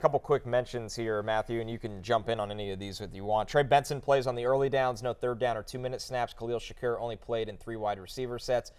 Couple quick mentions here, Matthew, and you can jump in on any of these if you want. Trey Benson plays on the early downs, no third down or 2-minute snaps. Khalil Shakir only played in 3 wide receiver sets.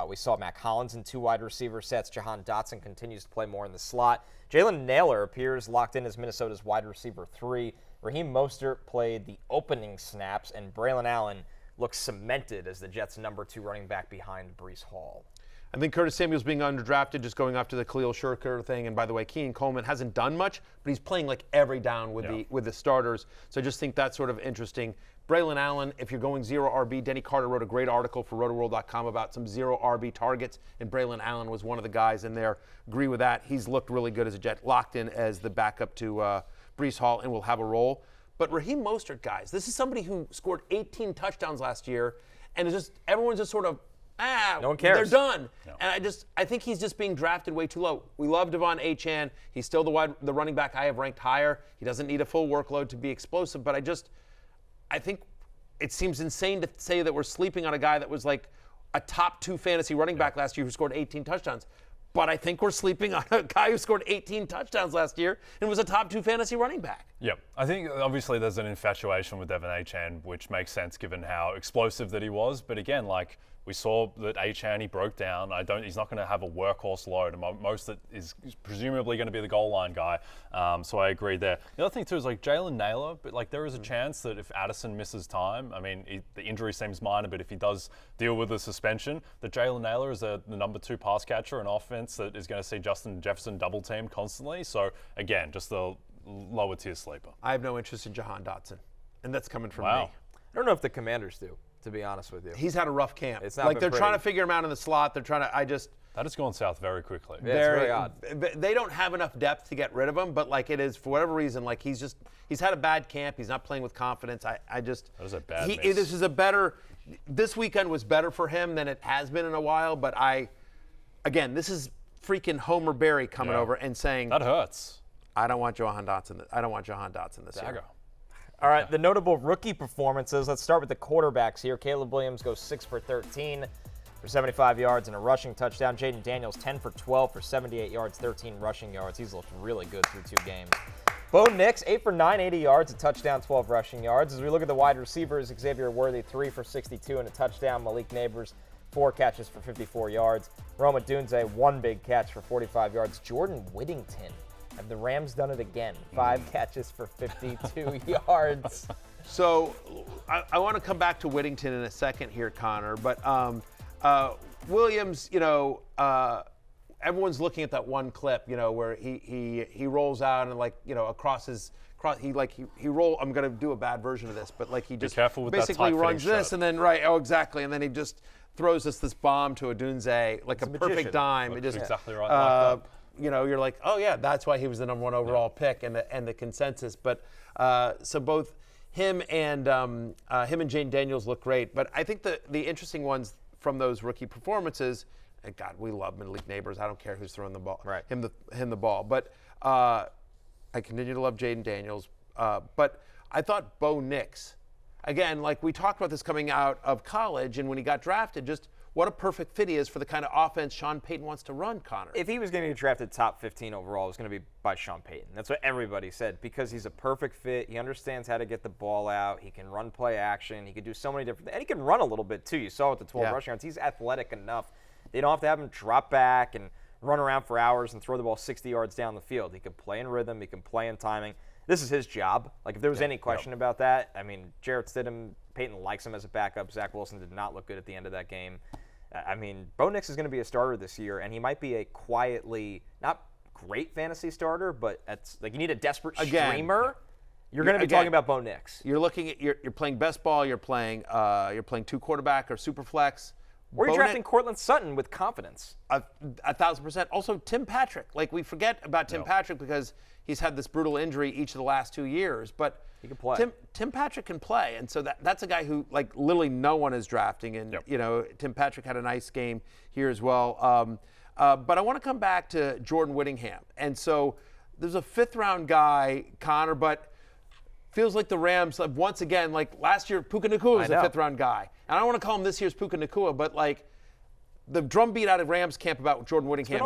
We saw Mac Hollins in 2 wide receiver sets. Jahan Dotson continues to play more in the slot. Jalen Nailor appears locked in as Minnesota's wide receiver 3. Raheem Mostert played the opening snaps, and Braylon Allen looks cemented as the Jets' number 2 running back behind Breece Hall. I think Curtis Samuel's being underdrafted, just going after the Khalil Shakir thing. And by the way, Keenan Coleman hasn't done much, but he's playing like every down with the starters. So I just think that's sort of interesting. Braylon Allen, if you're going 0 RB, Denny Carter wrote a great article for rotoworld.com about some 0 RB targets, and Braylon Allen was one of the guys in there. Agree with that. He's looked really good as a Jet, locked in as the backup to Breece Hall, and will have a role. But Raheem Mostert, guys, this is somebody who scored 18 touchdowns last year, and it's just everyone's just sort of, no one cares. They're done. No. And I think he's just being drafted way too low. We love Devon Achane. He's still the running back I have ranked higher. He doesn't need a full workload to be explosive, but I think it seems insane to say that we're sleeping on a guy that was like a top 2 fantasy running back last year who scored 18 touchdowns. But I think we're sleeping on a guy who scored 18 touchdowns last year and was a top 2 fantasy running back. Yep. I think obviously there's an infatuation with Devon Achane, which makes sense given how explosive that he was. But again, like we saw that Achane, he broke down. He's not going to have a workhorse load. And most that is presumably going to be the goal line guy. So I agree there. The other thing too is like Jalen Nailor, but like there is a chance that if Addison misses time, I mean, the injury seems minor, but if he does deal with the suspension, that Jalen Nailor is the number 2 pass catcher in offense that is going to see Justin Jefferson double teamed constantly. So again, just the lower tier sleeper. I have no interest in Jahan Dotson, and that's coming from me. I don't know if the Commanders do, to be honest with you. He's had a rough camp. It's not like been they're pretty. trying to figure him out in the slot. They're trying to. That has gone south very quickly. Yeah, it's very odd. They don't have enough depth to get rid of him, but like it is for whatever reason, like he's had a bad camp. He's not playing with confidence. That was a bad miss. This weekend was better for him than it has been in a while. But this is freaking Homer Berry coming over and saying that hurts. I don't want Jahan Dotson. I don't want Jahan Dotson this year. All right, the notable rookie performances. Let's start with the quarterbacks here. Caleb Williams goes 6 for 13 for 75 yards and a rushing touchdown. Jaden Daniels 10 for 12 for 78 yards, 13 rushing yards. He's looked really good through 2 games. Bo Nix 8 for 9, 80 yards, a touchdown, 12 rushing yards. As we look at the wide receivers, Xavier Worthy 3 for 62 and a touchdown. Malik Neighbors 4 catches for 54 yards. Roma Dunze 1 big catch for 45 yards. Jordan Whittington. Have the Rams done it again? 5 catches for 52 yards. So I want to come back to Whittington in a second here, Connor. But Williams, everyone's looking at that one clip, where he rolls out and across his he roll. I'm going to do a bad version of this, but like he just basically runs this and then exactly, and then he just throws us this bomb to Odunze like a perfect dime. It just exactly right. you're like, oh yeah, that's why he was the number 1 overall pick and the consensus. But so both him and Jaden Daniels look great. But I think the interesting ones from those rookie performances, and God, we love Malik Neighbors. I don't care who's throwing the ball, him the ball. But I continue to love Jaden Daniels. But I thought Bo Nix, again, like we talked about this coming out of college, and when he got drafted, just what a perfect fit he is for the kind of offense Sean Payton wants to run, Connor. If he was going to get drafted top 15 overall, it was going to be by Sean Payton. That's what everybody said, because he's a perfect fit. He understands how to get the ball out. He can run play action. He can do so many different things. And he can run a little bit, too. You saw with the 12 rushing yards. He's athletic enough. They don't have to have him drop back and run around for hours and throw the ball 60 yards down the field. He can play in rhythm. He can play in timing. This is his job. Like, if there was any question about that, I mean, Jarrett Stidham, Payton likes him as a backup. Zach Wilson did not look good at the end of that game. I mean, Bo Nix is going to be a starter this year, and he might be a quietly, not great fantasy starter, but it's like you need a desperate streamer. You're going to be talking about Bo Nix. You're looking at you're playing best ball. You're playing 2 quarterback or super flex. Or you're drafting Cortland Sutton with confidence. 1,000%. Also, Tim Patrick. Like, we forget about Tim Patrick because he's had this brutal injury each of the last 2 years. But he can play. Tim Patrick can play. And so that's a guy who, like, literally no one is drafting. And, Tim Patrick had a nice game here as well. But I want to come back to Jordan Whittingham. And so there's a 5th-round guy, Connor, but feels like the Rams have once again, like last year, Puka Nacua was a 5th-round guy. And I don't want to call him this year's Puka Nacua, but like the drumbeat out of Rams camp about Jordan Whittingham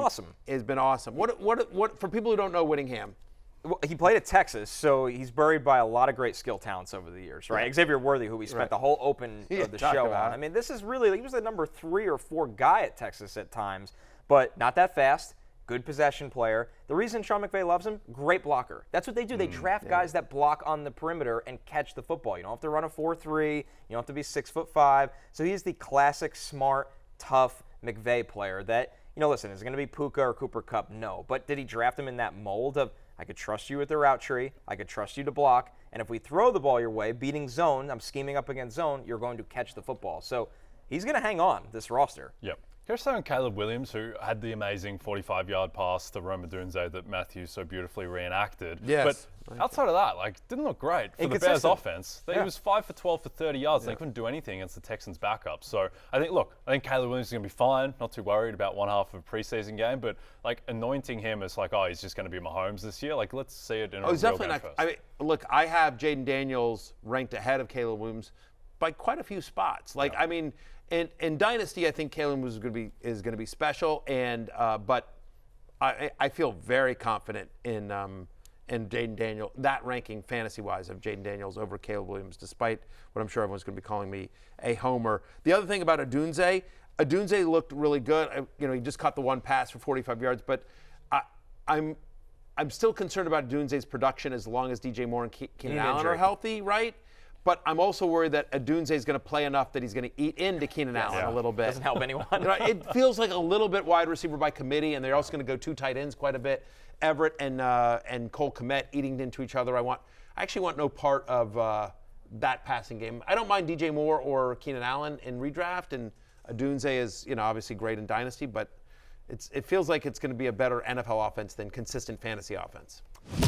has been awesome. What for people who don't know Whittingham, Well, he played at Texas, so he's buried by a lot of great skill talents over the years, right? Xavier Worthy, who we spent the whole open of the show on. I mean, this is really, he was the number 3 or 4 guy at Texas at times, but not that fast. Good possession player. The reason Sean McVay loves him, great blocker. That's what they do. They draft guys that block on the perimeter and catch the football. You don't have to run a 4-3. You don't have to be 6'5". So he's the classic, smart, tough McVay player that, listen, is it going to be Puka or Cooper Kupp? No. But did he draft him in that mold of, I could trust you with the route tree, I could trust you to block, and if we throw the ball your way, beating zone, I'm scheming up against zone, you're going to catch the football. So he's going to hang on this roster. Yep. Here's on Caleb Williams, who had the amazing 45-yard pass to Rome Odunze that Matthew so beautifully reenacted. Yes. But outside of that, didn't look great for the Bears offense. He was 5 for 12 for 30 yards. They couldn't do anything against the Texans' backup. So I think Caleb Williams is going to be fine. Not too worried about one half of a preseason game, but anointing him as he's just going to be Mahomes this year. Let's see it in a real definitely game not. first. I mean, look, I have Jaden Daniels ranked ahead of Caleb Williams by quite a few spots. I mean, in Dynasty, I think Caleb Williams is going to be special, but I feel very confident in Jaden Daniels, that ranking fantasy-wise of Jaden Daniels over Caleb Williams, despite what I'm sure everyone's going to be calling me a homer. The other thing about Odunze looked really good. He just caught the one pass for 45 yards, but I'm still concerned about Odunze's production as long as DJ Moore and Keenan Allen are healthy, right? But I'm also worried that Odunze is going to play enough that he's going to eat into Keenan Allen a little bit. Doesn't help anyone. It feels like a little bit wide receiver by committee, and they're also going to go 2 tight ends quite a bit. Everett and Cole Kmet eating into each other. I actually want no part of that passing game. I don't mind DJ Moore or Keenan Allen in redraft, and Odunze is obviously great in Dynasty, but it feels like it's going to be a better NFL offense than consistent fantasy offense.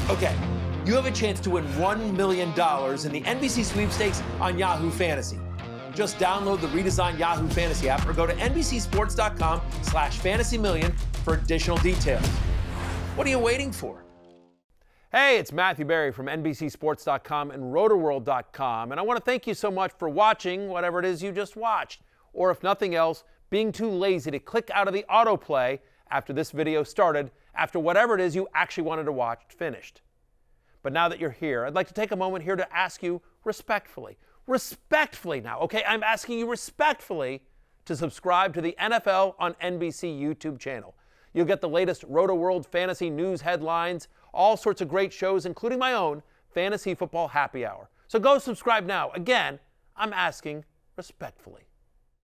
Okay, you have a chance to win $1 million in the NBC sweepstakes on Yahoo Fantasy. Just download the redesigned Yahoo Fantasy app or go to NBCSports.com/fantasymillion for additional details. What are you waiting for? Hey, it's Matthew Berry from NBCSports.com and Rotoworld.com, and I want to thank you so much for watching whatever it is you just watched, or if nothing else, being too lazy to click out of the autoplay after this video started, after whatever it is you actually wanted to watch finished. But now that you're here, I'd like to take a moment here to ask you respectfully now, okay? I'm asking you respectfully to subscribe to the NFL on NBC YouTube channel. You'll get the latest Roto-World fantasy news headlines, all sorts of great shows, including my own Fantasy Football Happy Hour. So go subscribe now. Again, I'm asking respectfully.